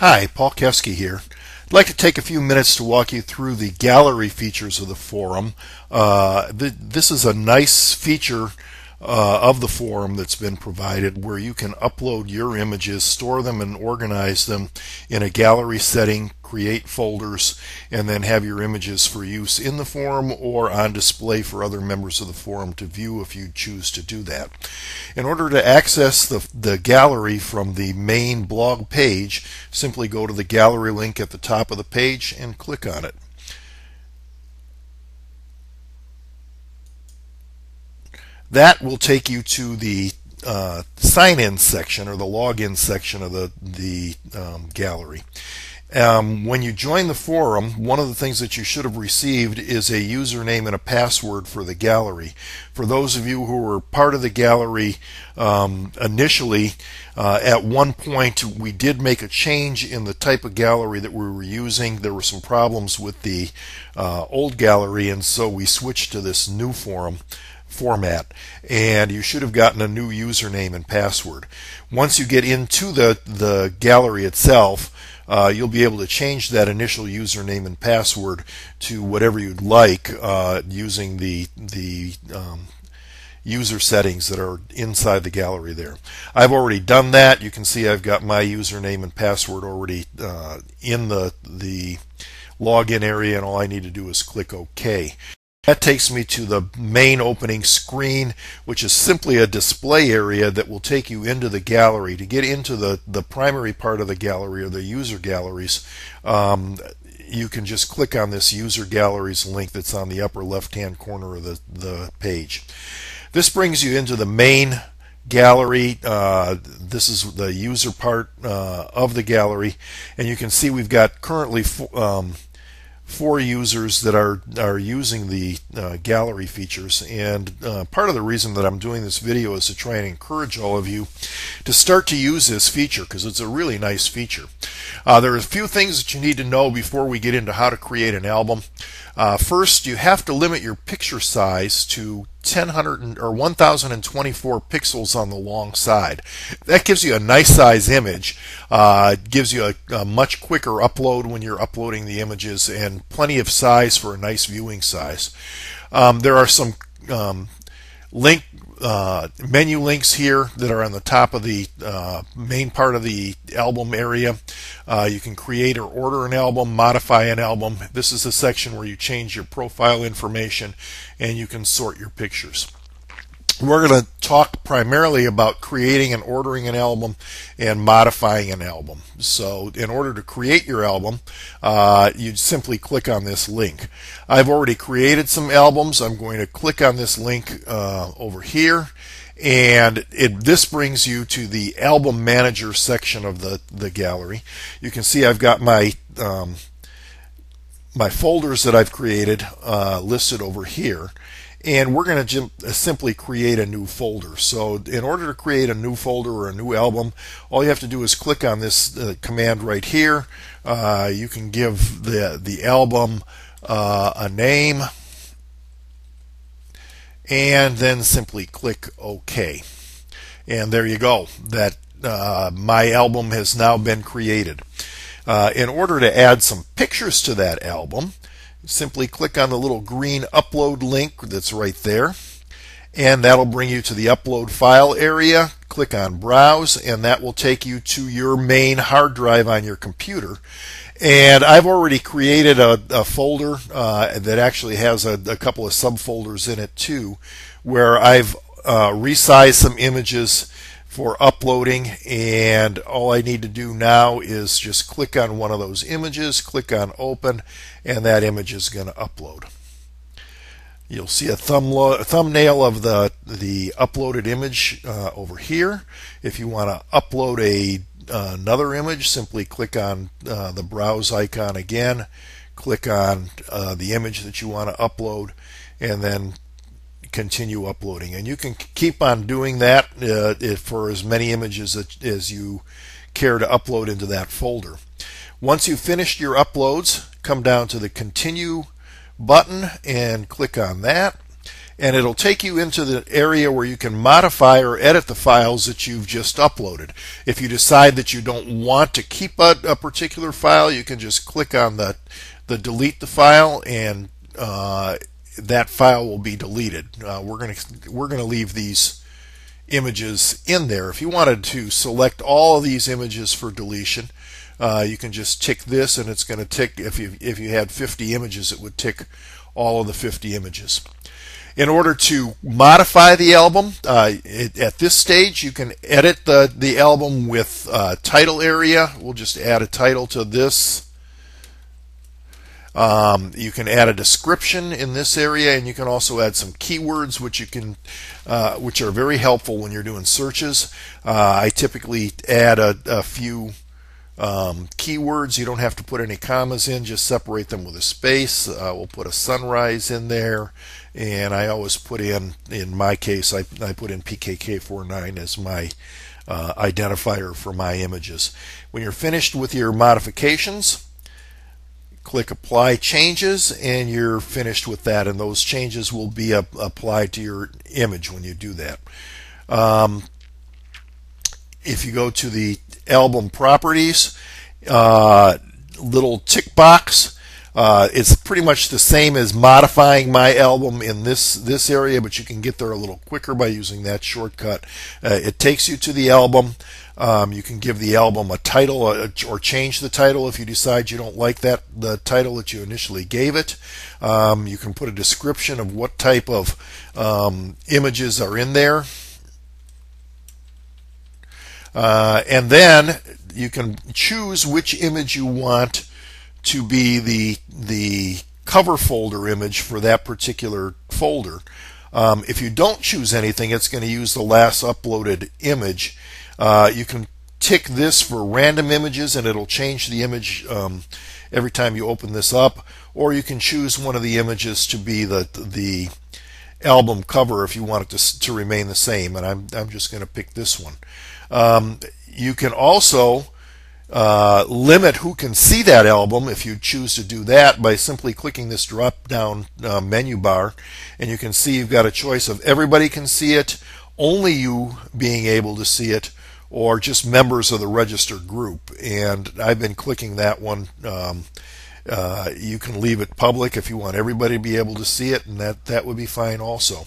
Hi, Paul Kefsky here. I'd like to take a few minutes to walk you through the gallery features of the Phorum. This is a nice feature of the Phorum that's been provided where you can upload your images, store them and organize them in a gallery setting, create folders, and then have your images for use in the Phorum or on display for other members of the Phorum to view if you choose to do that. In order to access the gallery from the main blog page, simply go to the gallery link at the top of the page and click on it. That will take you to the sign-in section or the login section of the gallery. When you join the Phorum, one of the things that you should have received is a username and a password for the gallery. For those of you who were part of the gallery initially, at one point we did make a change in the type of gallery that we were using. There were some problems with the old gallery, and so we switched to this new Phorum format, and you should have gotten a new username and password. Once you get into the gallery itself, you'll be able to change that initial username and password to whatever you'd like using the user settings that are inside the gallery there. I've already done that. You can see I've got my username and password already in the login area, and all I need to do is click OK. That takes me to the main opening screen, which is simply a display area that will take you into the gallery. To get into the primary part of the gallery or the user galleries, you can just click on this user galleries link that's on the upper left hand corner of the page. This brings you into the main gallery. This is the user part of the gallery, and you can see we've got currently four users that are using the gallery features, and part of the reason that I'm doing this video is to try and encourage all of you to start to use this feature because it's a really nice feature. There are a few things that you need to know before we get into how to create an album. First, you have to limit your picture size to 1024 pixels on the long side. That gives you a nice size image. It gives you a much quicker upload when you're uploading the images, and plenty of size for a nice viewing size. There are some menu links here that are on the top of the main part of the album area. You can create or order an album, modify an album. This is the section where you change your profile information and you can sort your pictures. We're going to talk primarily about creating and ordering an album and modifying an album. So in order to create your album, you simply click on this link. I've already created some albums. I'm going to click on this link over here, and this brings you to the album manager section of the gallery. You can see I've got my folders that I've created listed over here. And we're going to simply create a new folder. So in order to create a new folder or a new album, all you have to do is click on this command right here. You can give the album a name, and then simply click OK. And there you go. That my album has now been created. In order to add some pictures to that album, simply click on the little green upload link that's right there, and that'll bring you to the upload file area. Click on browse, and that will take you to your main hard drive on your computer. And I've already created a folder that actually has a couple of subfolders in it too, where I've resized some images for uploading, and all I need to do now is just click on one of those images, click on open, and that image is going to upload. You'll see a thumbnail of the uploaded image over here. If you want to upload another image, simply click on the browse icon again, click on the image that you want to upload, and then continue uploading. And you can keep on doing that for as many images as you care to upload into that folder. Once you've finished your uploads, come down to the continue button and click on that, and it'll take you into the area where you can modify or edit the files that you've just uploaded. If you decide that you don't want to keep a particular file, you can just click on the delete the file, and that file will be deleted. We're gonna leave these images in there. If you wanted to select all of these images for deletion, you can just tick this, and it's going to tick. If you had 50 images, it would tick all of the 50 images. In order to modify the album, at this stage, you can edit the album with title area. We'll just add a title to this. You can add a description in this area, and you can also add some keywords, which are very helpful when you're doing searches. I typically add a few keywords. You don't have to put any commas in, just separate them with a space. We'll put a sunrise in there, and I always put in my case, I put in PKK49 as my identifier for my images. When you're finished with your modifications, click Apply Changes, and you're finished with that, and those changes will be applied to your image when you do that. If you go to the album properties, little tick box, it's pretty much the same as modifying my album in this area, but you can get there a little quicker by using that shortcut. It takes you to the album. You can give the album a title or change the title if you decide you don't like the title that you initially gave it. You can put a description of what type of images are in there. And then you can choose which image you want to be the cover folder image for that particular folder. If you don't choose anything, it's going to use the last uploaded image. You can tick this for random images, and it'll change the image every time you open this up. Or you can choose one of the images to be the album cover if you want it to remain the same. And I'm just going to pick this one. You can also limit who can see that album if you choose to do that by simply clicking this drop down menu bar, and you can see you've got a choice of everybody can see it, only you being able to see it, or just members of the registered group. And I've been clicking that one. You can leave it public if you want everybody to be able to see it, and that would be fine also.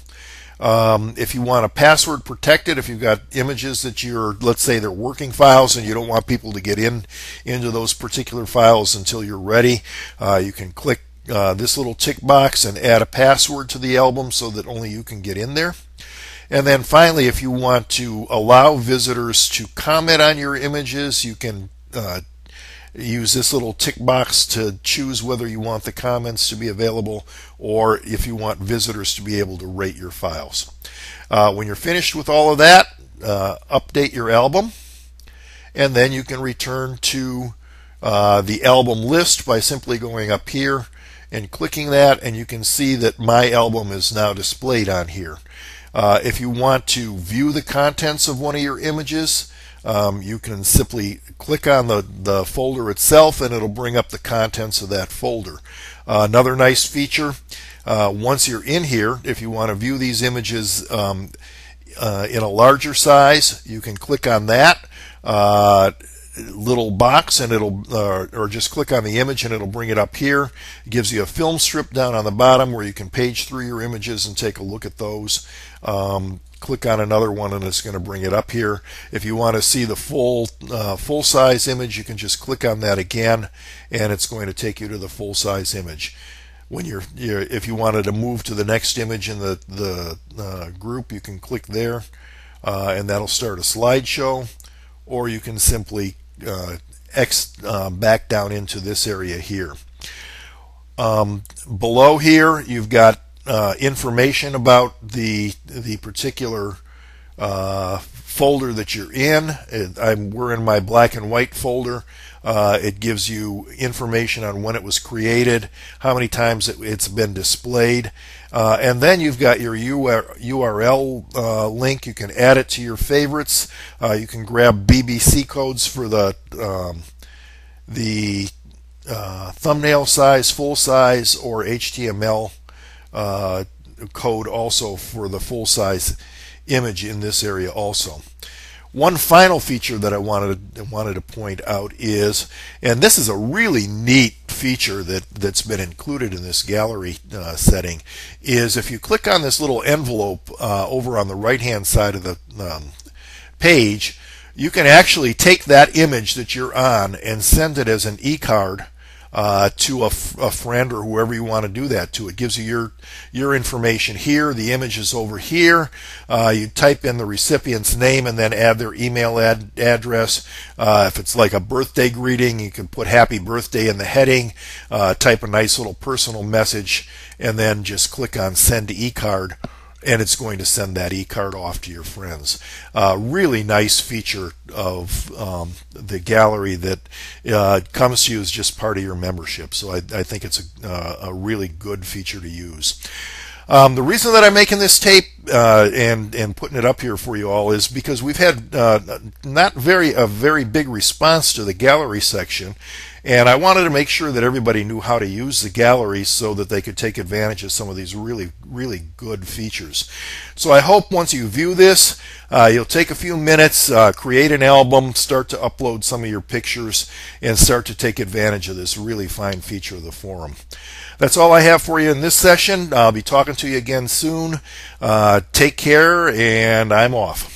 If you want a password protected, if you've got images that let's say they're working files and you don't want people to get into those particular files until you're ready, you can click this little tick box and add a password to the album so that only you can get in there. And then finally, if you want to allow visitors to comment on your images, you can use this little tick box to choose whether you want the comments to be available or if you want visitors to be able to rate your files. When you're finished with all of that, update your album, and then you can return to the album list by simply going up here and clicking that, and you can see that my album is now displayed on here. If you want to view the contents of one of your images, you can simply click on the folder itself, and it'll bring up the contents of that folder. Another nice feature, once you're in here, if you want to view these images in a larger size, you can click on that little box, and it'll or just click on the image and it'll bring it up here. It gives you a film strip down on the bottom where you can page through your images and take a look at those. Click on another one and it's going to bring it up here. If you want to see the full size image, you can just click on that again, and it's going to take you to the full size image. When if you wanted to move to the next image in the group, you can click there, and that'll start a slideshow. Or you can simply back down into this area here. Below here, you've got information about the particular folder that you're in. We're in my black and white folder. It gives you information on when it was created, how many times it's been displayed, and then you've got your URL link. You can add it to your favorites. You can grab BBC codes for the thumbnail size, full size, or HTML code also for the full-size image in this area also. One final feature that I wanted to point out is, and this is a really neat feature that's been included in this gallery setting, is if you click on this little envelope over on the right-hand side of the page, you can actually take that image that you're on and send it as an e-card to a friend or whoever you want to do that to. It gives you your information here. The image is over here. You type in the recipient's name and then add their email address. If it's like a birthday greeting, you can put happy birthday in the heading, type a nice little personal message, and then just click on send e-card, and it's going to send that e-card off to your friends. Really nice feature of the gallery that comes to you as just part of your membership. So I think it's a really good feature to use. The reason that I'm making this tape and putting it up here for you all is because we've had not a very big response to the gallery section, and I wanted to make sure that everybody knew how to use the gallery so that they could take advantage of some of these really good features. So I hope once you view this, you'll take a few minutes, create an album, start to upload some of your pictures, and start to take advantage of this really fine feature of the forum. That's all I have for you in this session. I'll be talking to you again soon. Take care, and I'm off.